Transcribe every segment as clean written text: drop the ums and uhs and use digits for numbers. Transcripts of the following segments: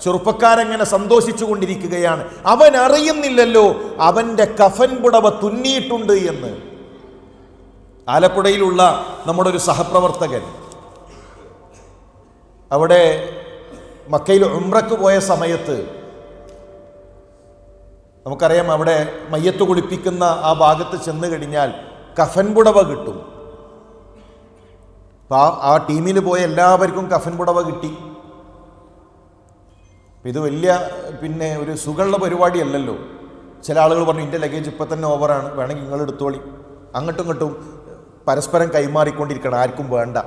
ചെറുപ്പക്കാരെങ്ങനെ സന്തോഷിച്ചു കൊണ്ടിരിക്കുകയാണ്. അവൻ അറിയുന്നില്ലല്ലോ അവൻ്റെ കഫൻ പുടവ തുന്നിയിട്ടുണ്ട് എന്ന്. ആലപ്പുഴയിലുള്ള നമ്മുടെ ഒരു സഹപ്രവർത്തകൻ അവിടെ മക്കയിൽ ഉംറക്ക് പോയ സമയത്ത്, നമുക്കറിയാം അവിടെ മയ്യത്ത് കുളിപ്പിക്കുന്ന ആ ഭാഗത്ത് ചെന്ന് കഴിഞ്ഞാൽ കഫൻ പുടവ കിട്ടും. ആ ടീമിൽ പോയ എല്ലാവർക്കും കഫൻ പുടവ കിട്ടി. ഇത് വലിയ ഒരു സുഖമുള്ള പരിപാടിയല്ലല്ലോ. ചില ആളുകൾ പറഞ്ഞു എൻ്റെ ലഗേജ് ഇപ്പം തന്നെ ഓവറാണ്, വേണമെങ്കിൽ നിങ്ങൾ എടുത്തോളി. അങ്ങോട്ടും ഇങ്ങോട്ടും പരസ്പരം കൈമാറിക്കൊണ്ടിരിക്കണം, ആർക്കും വേണ്ട.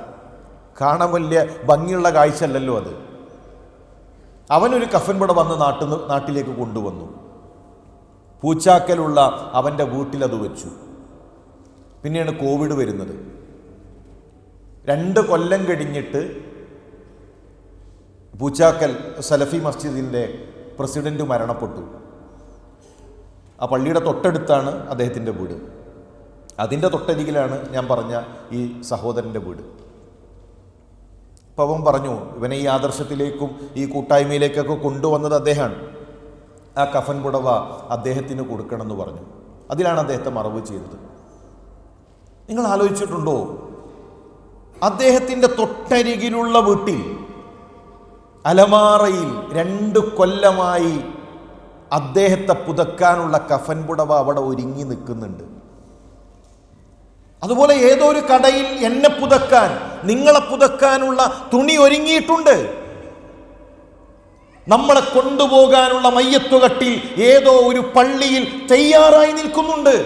കാണാൻ വലിയ ഭംഗിയുള്ള കാഴ്ച അല്ലല്ലോ അത്. അവനൊരു കഫൻ പുടവ വന്ന് നാട്ടിലേക്ക് കൊണ്ടുവന്നു. പൂച്ചാക്കലുള്ള അവൻ്റെ വീട്ടിലത് വെച്ചു. പിന്നെയാണ് കോവിഡ് വരുന്നത്. 2 കൊല്ലം കഴിഞ്ഞിട്ട് പൂച്ചാക്കൽ സലഫി മസ്ജിദിൻ്റെ പ്രസിഡന്റ് മരണപ്പെട്ടു. ആ പള്ളിയുടെ തൊട്ടടുത്താണ് അദ്ദേഹത്തിൻ്റെ വീട്. അതിൻ്റെ തൊട്ടരികിലാണ് ഞാൻ പറഞ്ഞ ഈ സഹോദരൻ്റെ വീട്. അപ്പോൾ അവൻ പറഞ്ഞു, ഇവനെ ഈ ആദർശത്തിലേക്കും ഈ കൂട്ടായ്മയിലേക്കൊക്കെ കൊണ്ടുവന്നത് അദ്ദേഹമാണ്. ആ കഫൻ പുടവ അദ്ദേഹത്തിന് കൊടുക്കണമെന്ന് പറഞ്ഞു. അതിലാണ് അദ്ദേഹത്തെ മറവ് ചെയ്തത്. നിങ്ങൾ ആലോചിച്ചിട്ടുണ്ടോ? അദ്ദേഹത്തിൻ്റെ തൊട്ടരികിലുള്ള വീട്ടിൽ അലമാറയിൽ 2 കൊല്ലമായി അദ്ദേഹത്തെ പുതക്കാനുള്ള കഫൻ പുടവ അവിടെ ഒരുങ്ങി നിൽക്കുന്നുണ്ട്. അതുപോലെ ഏതോ ഒരു കടയിൽ എന്നെ പുതക്കാൻ, നിങ്ങളെ പുതക്കാനുള്ള തുണി ഒരുങ്ങിയിട്ടുണ്ട്. നമ്മളെ കൊണ്ടുപോകാനുള്ള മയ്യത്തുകട്ടിൽ ഏതോ ഒരു പള്ളിയിൽ തയ്യാറായി നിൽക്കുന്നുണ്ട്.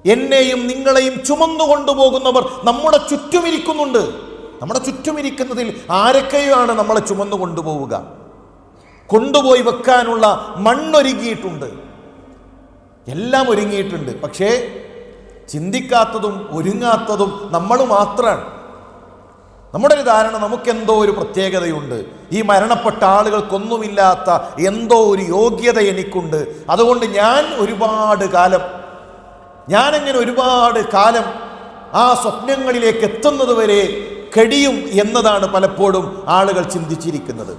എന്നെയും നിങ്ങളെയും ചുമന്നു കൊണ്ടുപോകുന്നവർ നമ്മുടെ ചുറ്റുമിരിക്കുന്നുണ്ട്. നമ്മുടെ ചുറ്റുമിരിക്കുന്നതിൽ ആരൊക്കെയാണ് നമ്മളെ ചുമന്നു കൊണ്ടുപോവുക? കൊണ്ടുപോയി വെക്കാനുള്ള മണ്ണൊരുങ്ങിയിട്ടുണ്ട്, എല്ലാം ഒരുങ്ങിയിട്ടുണ്ട്. പക്ഷേ ചിന്തിക്കാത്തതും ഒരുങ്ങാത്തതും നമ്മൾ മാത്രമാണ്. നമ്മുടെ ഒരു ധാരണ, നമുക്കെന്തോ ഒരു പ്രത്യേകതയുണ്ട്, ഈ മരണപ്പെട്ട ആളുകൾക്കൊന്നുമില്ലാത്ത എന്തോ ഒരു യോഗ്യത എനിക്കുണ്ട്, അതുകൊണ്ട് ഞാനങ്ങനെ ഒരുപാട് കാലം ആ സ്വപ്നങ്ങളിലേക്ക് എത്തുന്നത് വരെ കഴിയും എന്നതാണ് പലപ്പോഴും ആളുകൾ ചിന്തിച്ചിരിക്കുന്നത്.